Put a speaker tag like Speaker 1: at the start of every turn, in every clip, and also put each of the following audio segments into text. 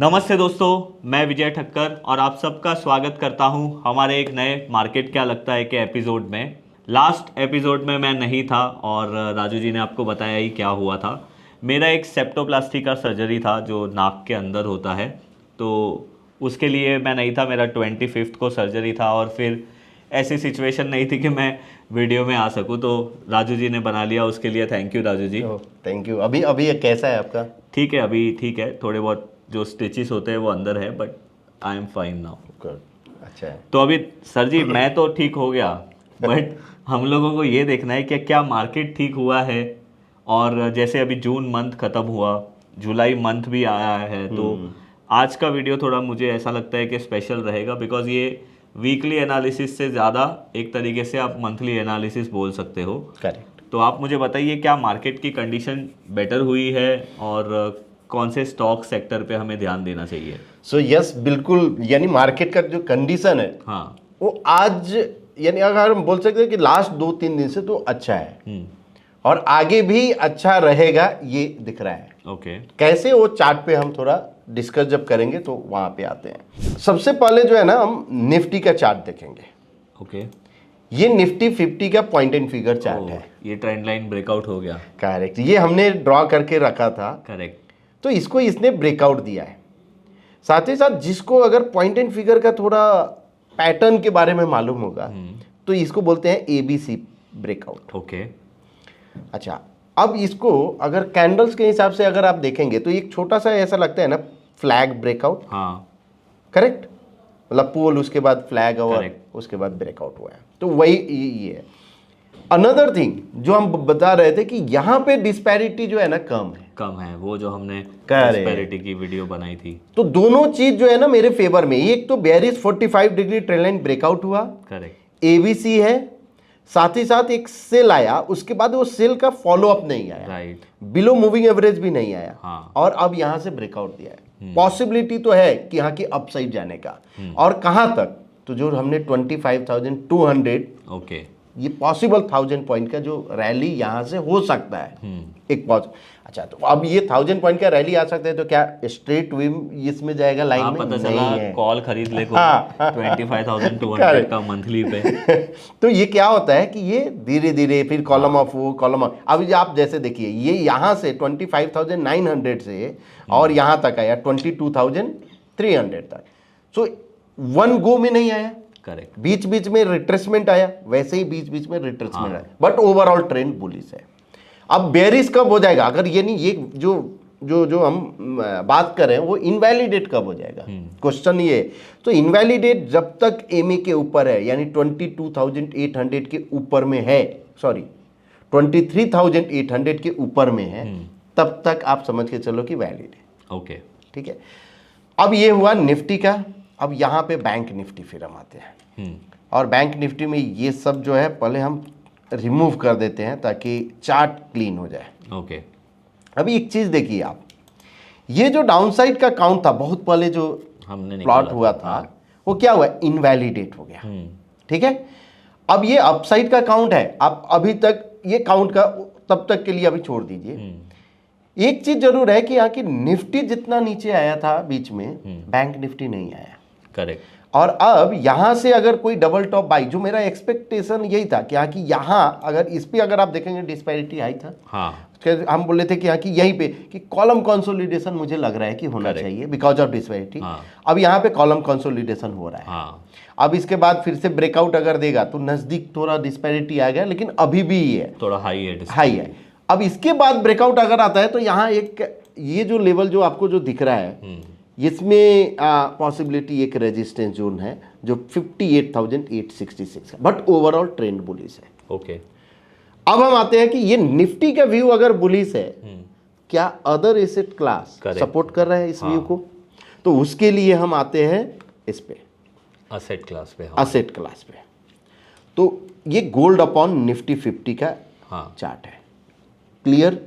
Speaker 1: नमस्ते दोस्तों, मैं विजय ठक्कर और आप सबका स्वागत करता हूं हमारे एक नए मार्केट क्या लगता है के एपिसोड में। लास्ट एपिसोड में मैं नहीं था और राजू जी ने आपको बताया ही क्या हुआ था। मेरा एक सेप्टोप्लास्टी का सर्जरी था जो नाक के अंदर होता है, तो उसके लिए मैं नहीं था। मेरा 25 को सर्जरी था और फिर ऐसी सिचुएशन नहीं थी कि मैं वीडियो में आ सकूं, तो राजू जी ने बना लिया। उसके लिए thank you Raju ji.
Speaker 2: Thank you. अभी अभी ये कैसा है आपका?
Speaker 1: ठीक है, अभी ठीक है। थोड़े बहुत जो स्टिचेस होते हैं वो अंदर है, but I am fine now.
Speaker 2: Good, अच्छा है।
Speaker 1: तो अभी सर जी मैं तो ठीक हो गया, बट हम लोगों को ये देखना है कि क्या मार्केट ठीक हुआ है। और जैसे अभी जून मंथ ख़त्म हुआ, जुलाई मंथ भी आया है, तो आज का वीडियो थोड़ा मुझे ऐसा लगता है कि स्पेशल रहेगा, बिकॉज ये वीकली एनालिसिस से ज़्यादा एक तरीके से आप मंथली एनालिसिस बोल सकते हो।
Speaker 2: करेक्ट।
Speaker 1: तो आप मुझे बताइए क्या मार्केट की कंडीशन बेटर हुई है और कौन से स्टॉक सेक्टर पे हमें ध्यान देना चाहिए।
Speaker 2: सो यस, बिल्कुल। यानी मार्केट का जो कंडीशन है
Speaker 1: हाँ,
Speaker 2: वो आज, यानी अगर हम बोल सकते हैं कि लास्ट 2-3 दिन से तो अच्छा है और आगे भी अच्छा रहेगा, ये दिख रहा है।
Speaker 1: ओके।
Speaker 2: कैसे, वो चार्ट पे हम थोड़ा डिस्कस जब करेंगे तो वहां पे आते हैं। सबसे पहले जो है ना, हम निफ्टी का चार्ट देखेंगे।
Speaker 1: ओके।
Speaker 2: ये निफ्टी 50 का पॉइंट एंड फिगर चार्ट है।
Speaker 1: ये ट्रेंड लाइन ब्रेकआउट हो गया।
Speaker 2: करेक्ट, ये हमने ड्रॉ करके रखा था।
Speaker 1: करेक्ट।
Speaker 2: तो इसको इसने ब्रेकआउट दिया है। साथ ही साथ जिसको अगर पॉइंट एंड फिगर का थोड़ा पैटर्न के बारे में मालूम होगा तो इसको बोलते हैं ABC ब्रेकआउट।
Speaker 1: ओके।
Speaker 2: अच्छा, अब इसको अगर कैंडल्स के हिसाब से अगर आप देखेंगे तो एक छोटा सा ऐसा लगता है ना, फ्लैग ब्रेकआउट।
Speaker 1: हाँ,
Speaker 2: करेक्ट, मतलब पोल, उसके बाद फ्लैग और
Speaker 1: Correct.
Speaker 2: उसके बाद ब्रेकआउट हुआ है। तो वही ये है। अनदर थिंग जो हम बता रहे थे कि यहाँ पे डिस्पैरिटी जो है ना कम है,
Speaker 1: वो जो हमने
Speaker 2: Correct.
Speaker 1: डिस्पैरिटी की वीडियो बनाई थी।
Speaker 2: तो दोनों चीज जो है ना मेरे फेवर में। एक तो bearish 45 degree trend line breakout हुआ,
Speaker 1: करेक्ट।
Speaker 2: ABC है, साथ ही साथ एक सेल आया, उसके बाद वो सेल का फॉलो अप नहीं आया,
Speaker 1: राइट।
Speaker 2: बिलो मूविंग एवरेज भी नहीं आया।
Speaker 1: हाँ।
Speaker 2: और अब यहां से ब्रेकआउट दिया है। पॉसिबिलिटी तो है कि यहाँ की अपसाइड जाने का। और कहां तक, तो जो हमने 25,200,
Speaker 1: ओके।
Speaker 2: ये पॉसिबल 1000 पॉइंट का जो रैली यहां से हो सकता है। एक अच्छा, तो अब ये 1000 पॉइंट का रैली आ सकता है, तो क्या स्ट्रेट विम इसमें जाएगा लाइन में?
Speaker 1: पता
Speaker 2: नहीं
Speaker 1: चला
Speaker 2: है।
Speaker 1: कॉल खरीद ले
Speaker 2: हाँ।
Speaker 1: 25,200 का मंथली पे।
Speaker 2: तो ये क्या होता है कि ये धीरे धीरे फिर कॉलम ऑफ वो कॉलम ऑफ। अब आप जैसे देखिए, ये यहाँ से 25,900 से और यहाँ तक आया 22,300 तक। सो वन गो में नहीं आया,
Speaker 1: करेक्ट।
Speaker 2: बीच बीच में रिट्रेसमेंट आया, वैसे ही बीच बीच में रिट्रेसमेंट आया, बट ओवरऑल ट्रेंड बुलिश है। अब बेरिश कब हो जाएगा, अगर ये नहीं, ये जो जो जो हम बात कर रहे हैं वो इनवैलिडेट कब हो जाएगा, क्वेश्चन ये है। तो इनवैलिडेट जब तक MA के ऊपर है, यानी 22,800 के ऊपर में है, सॉरी 23,800 के ऊपर में है, तब तक आप समझ के चलो कि वैलिड है।
Speaker 1: ओके।
Speaker 2: ठीक है। अब ये हुआ निफ्टी का। अब यहाँ पे बैंक निफ्टी फिर हम आते हैं, और बैंक निफ्टी में ये सब जो है पहले हम रिमूव कर देते हैं ताकि चार्ट क्लीन हो जाए।
Speaker 1: ओके।
Speaker 2: अभी एक चीज देखिए आप, ये जो डाउनसाइड का काउंट था बहुत पहले जो
Speaker 1: हमने
Speaker 2: प्लॉट हुआ था, वो क्या हुआ, इनवैलिडेट हो गया। ठीक है। अब ये अपसाइड का काउंट है, आप अभी तक ये काउंट का तब तक के लिए अभी छोड़ दीजिए। एक चीज जरूर है कि यहाँ की निफ्टी जितना नीचे आया था बीच में, बैंक निफ्टी नहीं आया। करेक्ट। और अब यहां से अगर कोई डबल टॉप बाई, जो मेरा एक्सपेक्टेशन यही था कि यहाँ की, यहाँ अगर इस पे अगर आप देखेंगे डिस्पैरिटी हाई था।
Speaker 1: हाँ।
Speaker 2: हम बोले थे कि यहाँ की यहीं पे कि कॉलम कंसोलिडेशन मुझे लग रहा है कि होना चाहिए बिकॉज ऑफ डिस्पैरिटी। अब यहाँ पे कॉलम कंसोलिडेशन हो रहा है। हाँ। अब इसके बाद फिर से ब्रेकआउट अगर देगा तो नजदीक थोड़ा डिस्पैरिटी आ गया, लेकिन अभी भी है
Speaker 1: थोड़ा हाई है,
Speaker 2: हाई है। अब इसके बाद ब्रेकआउट अगर आता है तो यहाँ एक ये जो लेवल जो आपको जो दिख रहा है, इसमें पॉसिबिलिटी एक रेजिस्टेंस जोन है जो 58,866 है, बट ओवरऑल ट्रेंड बुलिश है। ओके। अब हम आते हैं कि ये निफ्टी का व्यू अगर बुलिश है, क्या अदर एसेट क्लास सपोर्ट कर रहा है इस व्यू को? तो उसके लिए हम आते हैं इस पे, असेट क्लास पे। असेट क्लास पे तो ये गोल्ड अपॉन निफ्टी 50 का चार्ट है। क्लियर?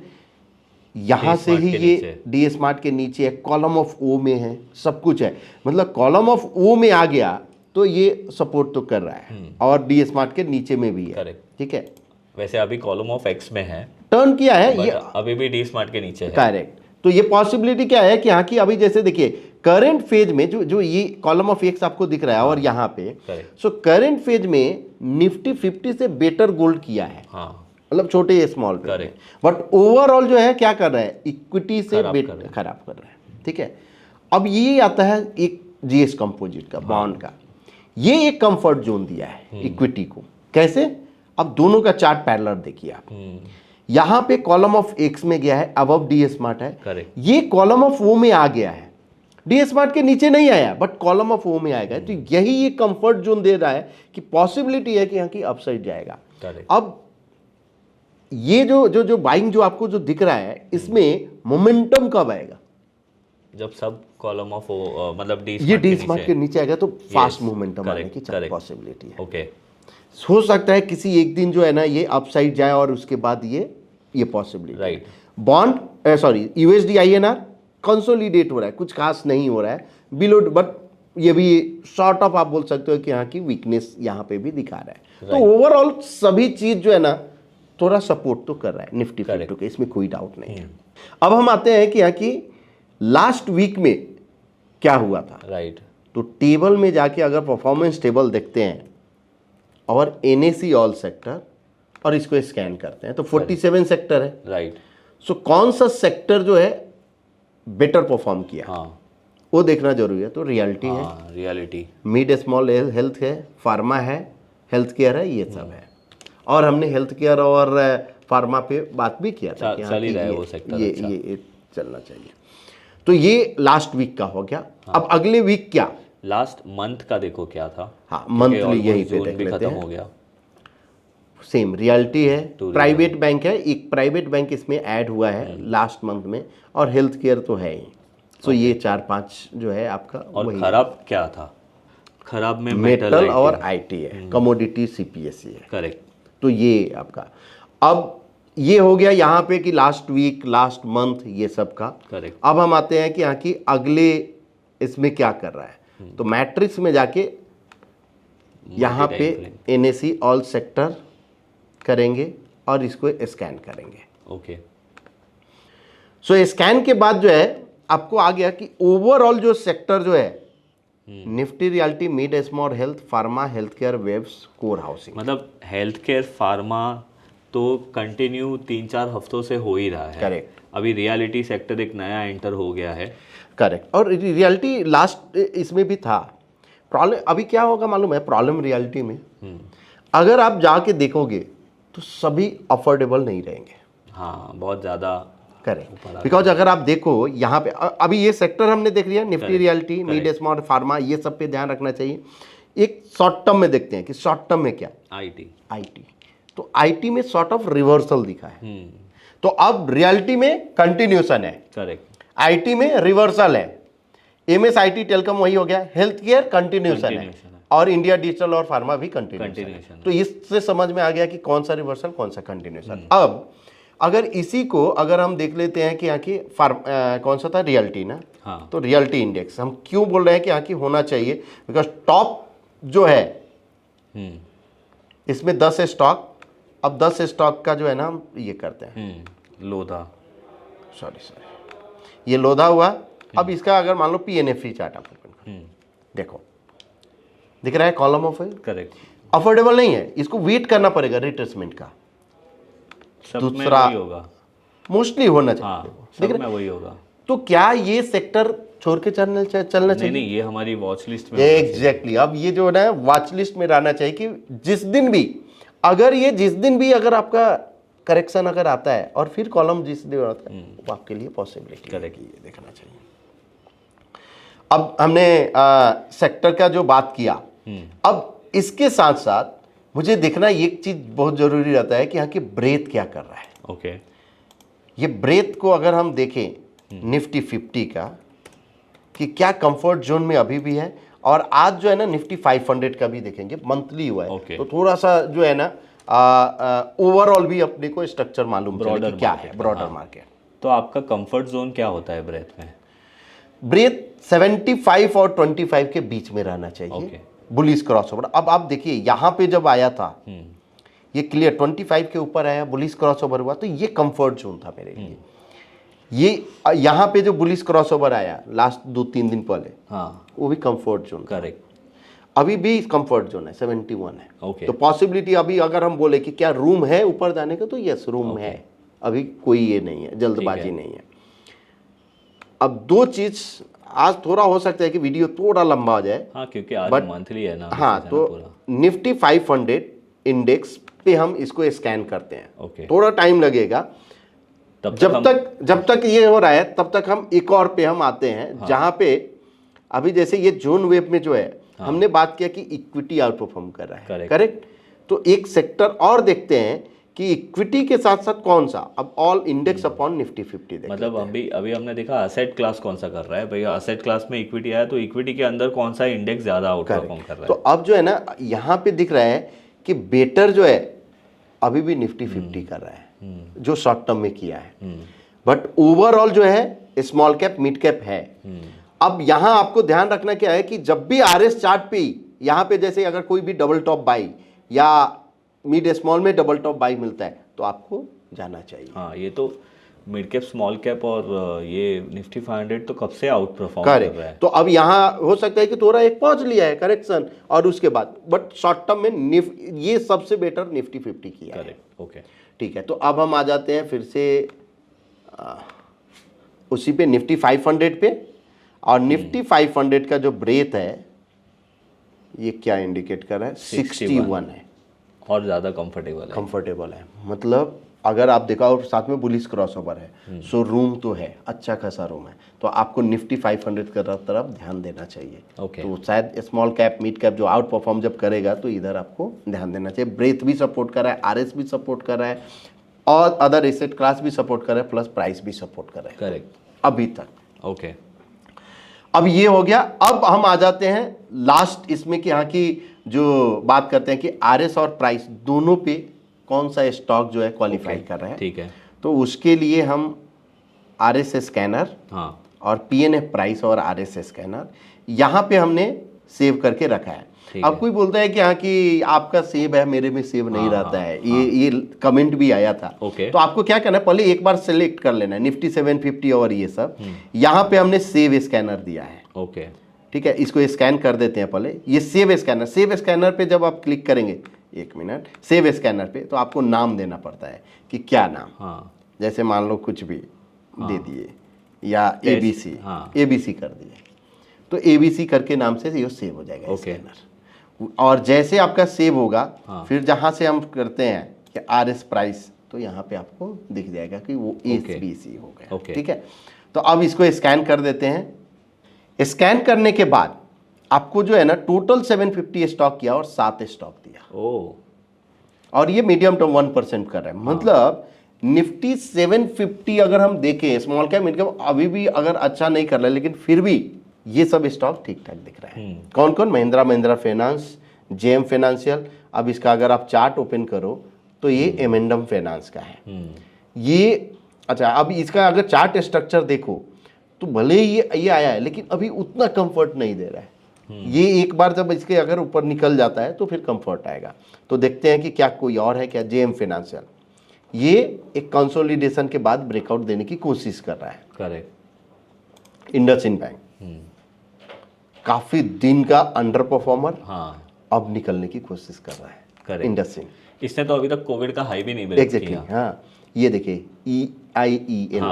Speaker 2: यहां से ही ये डी स्मार्ट के नीचे है, कॉलम ऑफ ओ में है, सब कुछ है। मतलब कॉलम ऑफ ओ में आ गया तो ये सपोर्ट तो कर रहा है, और डी स्मार्ट के नीचे में भी है। ठीक है।
Speaker 1: वैसे अभी कॉलम ऑफ एक्स में है,
Speaker 2: टर्न किया है ये,
Speaker 1: अभी भी डी स्मार्ट के नीचे है।
Speaker 2: करेक्ट। तो ये पॉसिबिलिटी क्या है कि यहाँ की अभी जैसे देखिए करंट फेज में जो ये कॉलम ऑफ एक्स आपको दिख रहा है और यहाँ पे, सो करंट फेज में निफ्टी 50 से बेटर गोल्ड किया है, मतलब छोटे स्मॉल पे, बट ओवरऑल जो है क्या कर रहा है, इक्विटी से खराब कर रहा है। ठीक है, अब ये आता है एक जीएस कंपोजिट का, बॉन्ड का, ये एक कंफर्ट जोन दिया है इक्विटी को। कैसे? अब दोनों का चार्ट पैरेलल देखिए आप, यहां पे कॉलम ऑफ एक्स में गया है, अबव डी स्मार्ट है, ये कॉलम ऑफ ओ में आ गया है, डी स्मार्ट के नीचे नहीं आया बट कॉलम ऑफ ओ में आएगा। तो यही ये कंफर्ट जोन दे रहा है कि पॉसिबिलिटी है कि यहाँ की अपसाइड जाएगा। अब ये जो बाइंग जो आपको जो दिख रहा है, इसमें मोमेंटम कब आएगा?
Speaker 1: जब सब कॉलम ऑफ मतलब
Speaker 2: ये डी स्मार्ट के नीचे आएगा तो फास्ट मोमेंटम आने की पॉसिबिलिटी है।
Speaker 1: ओके,
Speaker 2: हो सकता है किसी एक दिन जो है ना ये अपसाइड जाए और उसके बाद ये possibility.
Speaker 1: Right,
Speaker 2: bond sorry USD INR consolidate हो रहा है, कुछ खास नहीं हो रहा है बिलो, बट ये भी शॉर्ट ऑफ आप बोल सकते हो कि यहाँ की वीकनेस यहाँ पे भी दिखा रहा है। तो ओवरऑल सभी चीज जो है ना थोड़ा सपोर्ट तो कर रहा है निफ्टी 50 के, इसमें कोई डाउट नहीं है। अब हम आते हैं कि यहाँ की लास्ट वीक में क्या हुआ था।
Speaker 1: राइट,
Speaker 2: तो टेबल में जाके अगर परफॉर्मेंस टेबल देखते हैं और एनएसी ऑल सेक्टर और इसको स्कैन करते हैं तो 47 सेक्टर है।
Speaker 1: राइट,
Speaker 2: सो कौन सा सेक्टर जो है बेटर परफॉर्म किया, वो देखना जरूरी है। तो रियलिटी है,
Speaker 1: रियलिटी,
Speaker 2: मिड स्मॉल हेल्थ है, फार्मा है, हेल्थ केयर है, ये सब है। और हमने हेल्थ केयर और फार्मा पे बात भी किया था कि
Speaker 1: चल ही रहा है वो सेक्टर,
Speaker 2: ये चलना चाहिए। तो ये लास्ट वीक का हो गया। अब अगले वीक क्या,
Speaker 1: लास्ट मंथ का देखो क्या था।
Speaker 2: हाँ, मंथली यही पे देख लेते हैं।
Speaker 1: हो गया,
Speaker 2: सेम रियलिटी है, प्राइवेट बैंक है, एक प्राइवेट बैंक इसमें ऐड हुआ है लास्ट मंथ में, और हेल्थ केयर तो है ही। सो ये 4-5 जो है आपका।
Speaker 1: और खराब क्या था? खराब में
Speaker 2: मेटल और आईटी है, कमोडिटी सीपीएससी है।
Speaker 1: करेक्ट,
Speaker 2: तो ये आपका अब ये हो गया यहाँ पे कि लास्ट वीक, लास्ट मंथ, ये सब का।
Speaker 1: करेक्ट,
Speaker 2: अब हम आते हैं कि यहाँ की अगले इसमें क्या कर रहा है। तो मैट्रिक्स में जाके यहाँ पे एनएसी ऑल सेक्टर करेंगे और इसको स्कैन करेंगे।
Speaker 1: ओके,
Speaker 2: सो स्कैन के बाद जो है आपको आ गया कि ओवरऑल जो सेक्टर जो है Nifty realty, mid small health, pharma, health care, वेब्स, कोर हाउसिंग,
Speaker 1: मतलब हेल्थ केयर, फार्मा तो कंटिन्यू 3-4 हफ्तों से हो ही रहा है।
Speaker 2: करेक्ट,
Speaker 1: अभी रियलिटी सेक्टर एक नया एंटर हो गया है।
Speaker 2: करेक्ट, और रियलिटी लास्ट इसमें भी था। प्रॉब्लम अभी क्या होगा मालूम है, प्रॉब्लम रियलिटी में अगर आप जाके देखोगे तो सभी अफोर्डेबल नहीं रहेंगे।
Speaker 1: हाँ, बहुत ज़्यादा।
Speaker 2: करेक्ट, बिकॉज अगर आप देखो यहाँ पे अभी ये सेक्टर हमने देख लिया, Nifty realty, mid small, pharma, ये सब पे ध्यान रखना चाहिए। एक शॉर्ट टर्म में देखते हैं कि शॉर्ट टर्म में क्या, आईटी। तो आईटी में सॉर्ट ऑफ रिवर्सल दिखा है। तो अब रियलिटी में कंटिन्यूशन है, करेक्ट, आईटी में रिवर्सल है, एमएसआईटी टेलकॉम वही हो गया, हेल्थ केयर कंटिन्यूशन है, और इंडिया डिजिटल और फार्मा भी कंटिन्यूशन। तो इससे समझ में आ गया कि कौन सा रिवर्सल, कौन सा कंटिन्यूशन। अब अगर इसी को अगर हम देख लेते हैं कि यहाँ की कौन सा था, रियलिटी ना। हाँ। तो रियलिटी इंडेक्स हम क्यों बोल रहे हैं कि यहाँ की होना चाहिए, बिकॉज टॉप जो है इसमें 10 स्टॉक। अब 10 स्टॉक का जो है ना हम ये करते हैं,
Speaker 1: लोधा,
Speaker 2: सॉरी ये लोधा हुआ। अब इसका अगर मान लो पीएनएफई चार्ट आप देखो, दिख रहा है कॉलम ऑफ,
Speaker 1: करेक्ट,
Speaker 2: अफोर्डेबल नहीं है, इसको वेट करना पड़ेगा रिट्रेसमेंट का। दूसरा होगा, मोस्टली होना चाहिए।
Speaker 1: हाँ, सब में वही होगा।
Speaker 2: तो क्या ये सेक्टर छोड़ के चलना चाहिए?
Speaker 1: नहीं, ये हमारी वॉच लिस्ट में
Speaker 2: एग्जैक्टली। अब ये जो है ना वॉच लिस्ट में रहना चाहिए कि जिस दिन भी अगर आपका करेक्शन अगर आता है और फिर कॉलम जिस दिन आता है वो आपके लिए पॉसिबिलिटी करेगी, ये देखना चाहिए। अब हमने सेक्टर का जो बात किया, अब इसके साथ साथ मुझे देखना एक चीज बहुत जरूरी रहता है कि यहाँ की ब्रेथ क्या कर रहा है।
Speaker 1: ओके,
Speaker 2: ये ब्रेथ को अगर हम देखें निफ्टी 50 का कि क्या कंफर्ट जोन में अभी भी है, और आज जो है ना निफ्टी 500 का भी देखेंगे, मंथली हुआ है। तो थोड़ा सा जो है ना ओवरऑल भी अपने को स्ट्रक्चर मालूम चले कि क्या है ब्रॉडर मार्केट।
Speaker 1: तो आपका कंफर्ट जोन क्या होता है ब्रेथ में?
Speaker 2: ब्रेथ 75 और 25 के बीच में रहना चाहिए, बुलिश क्रॉसओवर। अब आप देखिए यहाँ पे जब आया था ये क्लियर 25 के ऊपर आया, बुलिश क्रॉसओवर हुआ, तो ये कंफर्ट जोन था मेरे लिए। ये यहाँ पे जो बुलिश क्रॉसओवर आया लास्ट 2-3 दिन पहले,
Speaker 1: हाँ
Speaker 2: वो भी कंफर्ट जोन,
Speaker 1: करेक्ट,
Speaker 2: अभी भी कंफर्ट जोन है, 71 है।
Speaker 1: ओके,
Speaker 2: तो पॉसिबिलिटी अभी अगर हम बोले कि क्या रूम है ऊपर जाने का, तो यस रूम है, अभी कोई ये नहीं है, जल्दबाजी नहीं है। अब दो चीज, आज थोड़ा हो सकता है कि वीडियो थोड़ा लंबा हो जाए,
Speaker 1: हाँ क्योंकि आज मंथली है ना।
Speaker 2: हाँ, तो निफ्टी 500 इंडेक्स पे हम इसको स्कैन करते हैं,
Speaker 1: ओके,
Speaker 2: थोड़ा टाइम लगेगा। जब तक ये हो रहा है तब तक हम एक और पे हम आते हैं, जहां पे अभी जैसे ये जोन वेव में जो है, हमने बात किया कि इक्विटी आउट परफॉर्म कर रहा है, करेक्ट। तो एक सेक्टर और देखते हैं कि इक्विटी के साथ साथ कौन सा, अब ऑल इंडेक्स अपॉन निफ्टी 50 देख,
Speaker 1: मतलब अभी हमने देखा असेट क्लास कौन सा कर रहा है भैया, असेट क्लास में इक्विटी आया तो इक्विटी के अंदर कौन सा इंडेक्स ज्यादा आउट परफॉर्म कर रहा है।
Speaker 2: तो अब जो है ना, यहाँ पे दिख रहा है कि बेटर जो है अभी भी निफ्टी 50 कर रहा है, जो शॉर्ट टर्म में किया है, बट ओवरऑल जो है स्मॉल कैप मिड कैप है। अब यहां आपको ध्यान रखना क्या है कि जब भी आरएस चार्ट पे यहां पे जैसे अगर कोई भी डबल टॉप बाई या मिड स्मॉल में डबल टॉप बाई मिलता है तो आपको जाना चाहिए।
Speaker 1: हाँ, ये तो मिड कैप स्मॉल कैप और ये निफ्टी 500 तो कब से आउट परफॉर्म कर रहा है।
Speaker 2: तो अब यहाँ हो सकता है कि थोड़ा एक पहुंच लिया है करेक्शन, और उसके बाद बट शॉर्ट टर्म में ये सबसे बेटर निफ्टी 50 किया है।
Speaker 1: करेक्ट, ओके,
Speaker 2: ठीक है। तो अब हम आ जाते हैं फिर से उसी पे निफ्टी 500 पे, और निफ्टी 500 का जो ब्रेथ है ये क्या इंडिकेट कर रहा है, 61 है,
Speaker 1: और ज़्यादा कंफर्टेबल
Speaker 2: है। मतलब अगर आप देखा और साथ में बुलिश क्रॉसओवर है, सो रूम तो है, अच्छा खासा रूम है, तो आपको निफ्टी 500 की तरफ ध्यान देना चाहिए। तो शायद स्मॉल कैप मिड कैप जो आउट परफॉर्म जब करेगा तो इधर आपको ध्यान देना चाहिए। ब्रेथ भी सपोर्ट कर रहा है, आरएस भी सपोर्ट कर रहा है, और अदर एसेट क्लास भी सपोर्ट कर रहा है, प्लस प्राइस भी सपोर्ट कर रहा है,
Speaker 1: करेक्ट,
Speaker 2: अभी तक।
Speaker 1: ओके,
Speaker 2: अब ये हो गया। अब हम आ जाते हैं लास्ट इसमें कि यहाँ की जो बात करते हैं कि आरएस और प्राइस दोनों पे कौन सा स्टॉक जो है क्वालिफाई कर रहा है।
Speaker 1: ठीक है।
Speaker 2: तो उसके लिए हम आरएस स्कैनर,
Speaker 1: हाँ,
Speaker 2: और पीएनएफ प्राइस और आरएस स्कैनर यहाँ पे हमने सेव करके रखा है। अब कोई बोलता है कि हाँ कि आपका सेव है, मेरे में सेव नहीं रहता है, ये कमेंट भी आया था। तो आपको क्या करना है, पहले एक बार सेलेक्ट कर लेना है निफ्टी 750 और ये सब, यहाँ पे हमने सेव स्कैनर दिया है।
Speaker 1: ओके,
Speaker 2: ठीक है, इसको स्कैन कर देते हैं पहले। ये सेव स्कैनर पे जब आप क्लिक करेंगे, एक मिनट, सेव स्कैनर पे तो आपको नाम देना पड़ता है कि क्या नाम, जैसे मान लो कुछ भी दे दिए, या एबीसी कर दिए, तो एबीसी करके नाम से ये सेव हो जाएगा स्कैनर। और जैसे आपका सेव होगा, फिर जहां से हम करते हैं कि आरएस प्राइस, तो यहाँ पे आपको दिख जाएगा कि वो एबीसी हो गया। ठीक है, तो अब इसको स्कैन कर देते हैं। स्कैन करने के बाद आपको जो है ना टोटल 750 स्टॉक किया और 7 स्टॉक दिया। और ये मीडियम टर्म 1% कर रहा है। मतलब निफ्टी 750 अगर हम देखें, स्मॉल कैप मिड कैप अभी भी अगर अच्छा नहीं कर रहा है, लेकिन फिर भी ये सब स्टॉक ठीक ठाक दिख रहा है। कौन कौन, महिंद्रा फाइनेंस, जेएम फाइनेंशियल। अब इसका अगर आप चार्ट ओपन करो तो ये एमेंडम फाइनेंस का है ये। अच्छा, अब इसका अगर चार्ट स्ट्रक्चर देखो तो भले ही ये आया है, लेकिन अभी उतना कंफर्ट नहीं दे रहा है। ये एक बार जब इसके अगर ऊपर निकल जाता है तो फिर कंफर्ट आएगा। तो देखते हैं कि क्या कोई और है क्या। जेएम फाइनेंशियल ये एक कंसोलिडेशन के बाद ब्रेकआउट देने की कोशिश कर रहा है।
Speaker 1: करेक्ट।
Speaker 2: इंडसइंड बैंक काफी दिन का अंडर परफॉर्मर, अब निकलने की कोशिश कर रहा है।
Speaker 1: करेक्ट।
Speaker 2: इंडसइंड
Speaker 1: इसने तो अभी तक कोविड का हाई भी नहीं ब्रेक
Speaker 2: किया। हाँ, ये देखिए EIEL,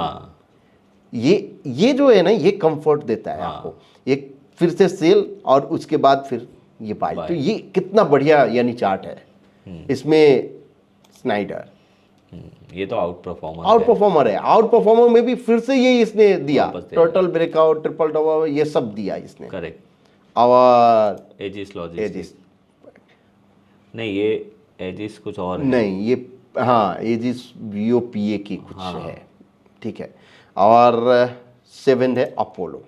Speaker 2: ये जो है ना, ये कंफर्ट देता है आपको। एक फिर से सेल और उसके बाद फिर ये बाय। तो ये कितना बढ़िया यानी चार्ट है। इसमें स्नाइडर
Speaker 1: ये तो आउट परफॉर्मर
Speaker 2: है। आउट परफॉर्मर में भी फिर से ये इसने दिया, टोटल ब्रेकआउट, ट्रिपल डबल, ये सब दिया इसने।
Speaker 1: करेक्ट।
Speaker 2: और
Speaker 1: एजिस लॉजिस्टिक्स नहीं, ये एजिस कुछ और है।
Speaker 2: नहीं, ये हाँ एजिस VOPA की कुछ है। ठीक है, और 7 है अपोलो।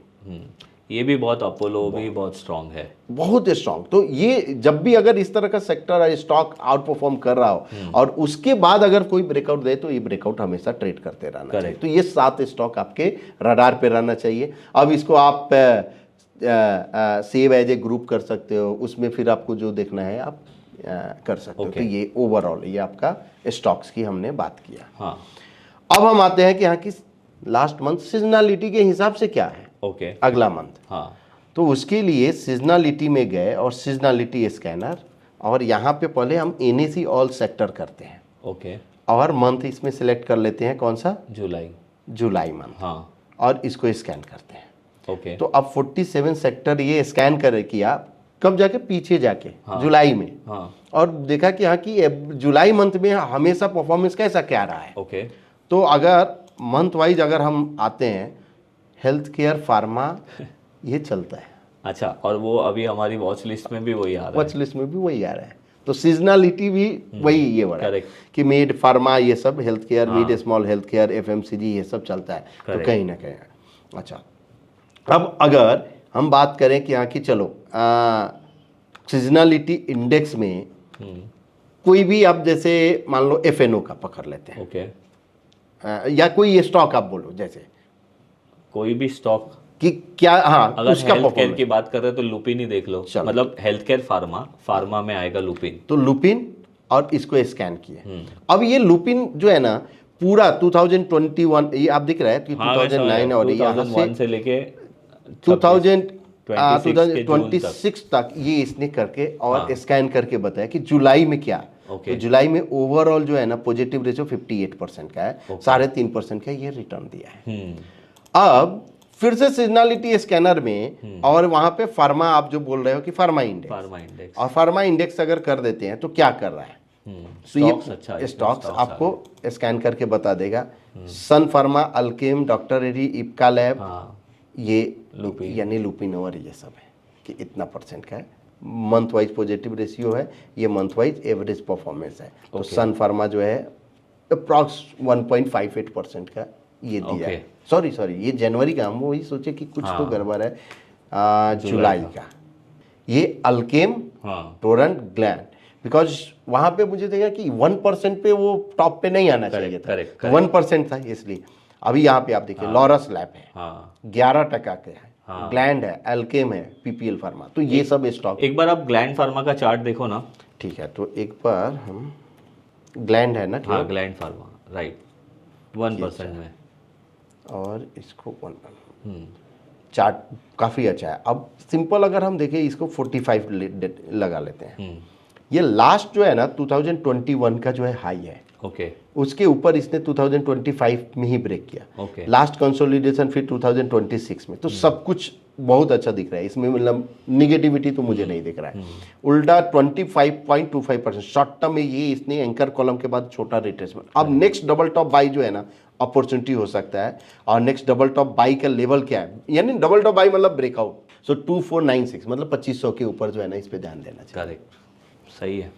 Speaker 1: ये भी बहुत, अपोलो भी बहुत स्ट्रांग है, बहुत
Speaker 2: स्ट्रांग। तो ये जब भी अगर इस तरह का सेक्टर स्टॉक आउट परफॉर्म कर रहा हो और उसके बाद अगर कोई ब्रेकआउट दे, तो ये ब्रेकआउट हमेशा ट्रेड करते रहना चाहिए। तो ये 7 स्टॉक आपके रडार पे रहना चाहिए। अब इसको आप सेव एज ए ग्रुप कर सकते हो, उसमें फिर आपको जो देखना है आप कर सकते हो। तो ये ओवरऑल ये आपका स्टॉक्स की हमने बात किया।
Speaker 1: हाँ।
Speaker 2: अब हम आते हैं कि यहाँ की लास्ट मंथ सीजनलिटी के हिसाब से क्या है
Speaker 1: ओके
Speaker 2: अगला मंथ।
Speaker 1: हाँ
Speaker 2: तो उसके लिए सीजनलिटी में गए और सीजनलिटी स्कैनर, और यहाँ पे पहले हम NSE ऑल सेक्टर करते हैं
Speaker 1: ओके
Speaker 2: और मंथ इसमें सिलेक्ट कर लेते हैं कौन सा, जुलाई मंथ,
Speaker 1: हाँ
Speaker 2: और इसको स्कैन करते हैं।
Speaker 1: ओके
Speaker 2: तो अब 47 सेक्टर ये स्कैन कर किया, कब जाके पीछे जाके जुलाई में,
Speaker 1: हाँ
Speaker 2: और देखा कि हाँ कि जुलाई मंथ में हमेशा परफॉर्मेंस कैसा क्या रहा है।
Speaker 1: ओके
Speaker 2: तो अगर मंथ वाइज अगर हम आते हैं, हेल्थ केयर फार्मा ये चलता है,
Speaker 1: अच्छा, और वो अभी हमारी वॉच लिस्ट में भी वही आ रहा है।
Speaker 2: वॉच लिस्ट में भी वही आ रहा है। तो सीजनलिटी भी वही ये बड़ा है
Speaker 1: Correct.
Speaker 2: कि मेड फार्मा ये सब health care, mid small health care, FMCG ये सब चलता है। तो
Speaker 1: Correct.
Speaker 2: कहीं ना कहीं अच्छा, अब अगर हम बात करें कि हाँ कि चलो सीजनलिटी इंडेक्स में कोई भी आप जैसे मान लो FNO का पकड़ लेते हैं,
Speaker 1: ओके
Speaker 2: या कोई स्टॉक आप बोलो, जैसे
Speaker 1: कोई भी स्टॉक,
Speaker 2: कि क्या, हाँ
Speaker 1: अगर
Speaker 2: उसका
Speaker 1: हेल्थ केयर
Speaker 2: परफॉर्मेंस,
Speaker 1: की बात कर रहे हैं तो लुपिन ही देख लो,
Speaker 2: चलो।
Speaker 1: मतलब हेल्थ केयर फार्मा में आएगा लुपिन।
Speaker 2: तो लुपिन और इसको स्कैन किए। अब ये लुपिन जो है ना पूरा 2021, ये आप दिख रहा है कि 2009 और यहाँ
Speaker 1: 2001 से लेके
Speaker 2: 2026 तक ये इसने करके और स्कैन करके बताया कि जुलाई में क्या। तो जुलाई में ओवरऑल जो है ना पॉजिटिव रेशियो 58% का है, 3.5% का ये रिटर्न दिया है। अब फिर से सीजनलिटी स्कैनर में और वहां पे फार्मा, आप जो बोल रहे हो कि फार्मा इंडेक्स, और फार्मा इंडेक्स अगर कर देते हैं तो क्या कर रहा है, तो ये स्टॉक्स आपको स्कैन करके बता देगा। सन फार्मा, अल्केम, डॉक्टर एडी, इप्का लैब, ये यानी लुपिन और ये सब है कि इतना परसेंट का है। मंथ वाइज पॉजिटिव रेशियो है, ये मंथ वाइज एवरेज परफॉर्मेंस है। तो सन फार्मा जो है अप्रॉक्स 1.58% का ये दिया है। सॉरी ये जनवरी का, हम वही सोचे कि कुछ तो गड़बड़ है, जुलाई का। ये अल्केम, टोरेंट, ग्लैंड, बिकॉज वहां पे मुझे देखा कि 1% पे वो टॉप पे नहीं आना चाहिए था, 1% था, इसलिए अभी यहाँ पे आप देखिए लॉरस लैब है 11% के है, ग्लैंड है, अल्केम है, PPL फार्मा। तो ये सब स्टॉक,
Speaker 1: एक बार आप ग्लैंड फार्मा का चार्ट देखो ना।
Speaker 2: ठीक है, तो एक बार हम, ग्लैंड है ना,
Speaker 1: हाँ ग्लैंड फार्मा राइट 1% में,
Speaker 2: और इसको 1 चार्ट काफ़ी अच्छा है। अब सिंपल अगर हम देखें इसको 45 लगा लेते हैं। ये लास्ट जो है ना 2021 का जो है हाई है,
Speaker 1: ओके
Speaker 2: उसके ऊपर इसने 2025 में ही ब्रेक किया। लास्ट कंसोलिडेशन फिर 2026 में, तो सब कुछ बहुत अच्छा दिख रहा है इसमें, मतलब निगेटिविटी तो मुझे नहीं दिख रहा है। उल्टा 25.25% शॉर्ट टर्म में ये इसने एंकर कॉलम के बाद छोटा रिट्रेसमेंट। अब नेक्स्ट डबल टॉप बाई जो है ना अपॉर्चुनिटी हो सकता है, और नेक्स्ट डबल टॉप बाई का लेवल क्या है, यानी डबल टॉप बाई मतलब ब्रेकआउट। सो 2496 मतलब 2500 के ऊपर जो है ना इस पे ध्यान देना चाहिए।
Speaker 1: करेक्ट, सही है।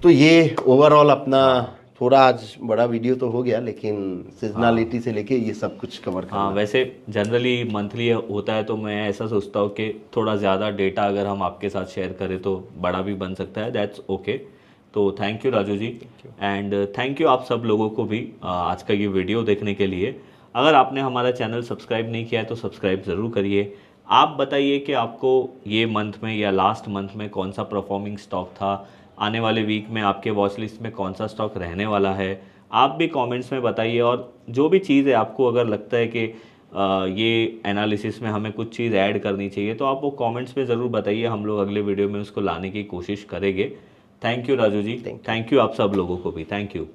Speaker 2: तो ये ओवरऑल अपना थोड़ा आज बड़ा वीडियो तो हो गया, लेकिन सीजनलिटी से लेके ये सब कुछ कवर करना।
Speaker 1: हाँ, वैसे जनरली मंथली होता है तो मैं ऐसा सोचता हूँ कि थोड़ा ज़्यादा डेटा अगर हम आपके साथ शेयर करें तो बड़ा भी बन सकता है, दैट्स ओके। तो thank you Raju ji, and thank you आप सब लोगों को भी आज का ये वीडियो देखने के लिए। अगर आपने हमारा चैनल सब्सक्राइब नहीं किया है तो सब्सक्राइब ज़रूर करिए। आप बताइए कि आपको ये मंथ में या लास्ट मंथ में कौन सा परफॉर्मिंग स्टॉक था, आने वाले वीक में आपके वॉच लिस्ट में कौन सा स्टॉक रहने वाला है, आप भी कमेंट्स में बताइए। और जो भी चीज़ है आपको अगर लगता है कि ये एनालिसिस में हमें कुछ चीज़ ऐड करनी चाहिए तो आप वो कमेंट्स में ज़रूर बताइए, हम लोग अगले वीडियो में उसको लाने की कोशिश करेंगे। Thank you Raju ji, thank you आप सब लोगों को भी, थैंक यू।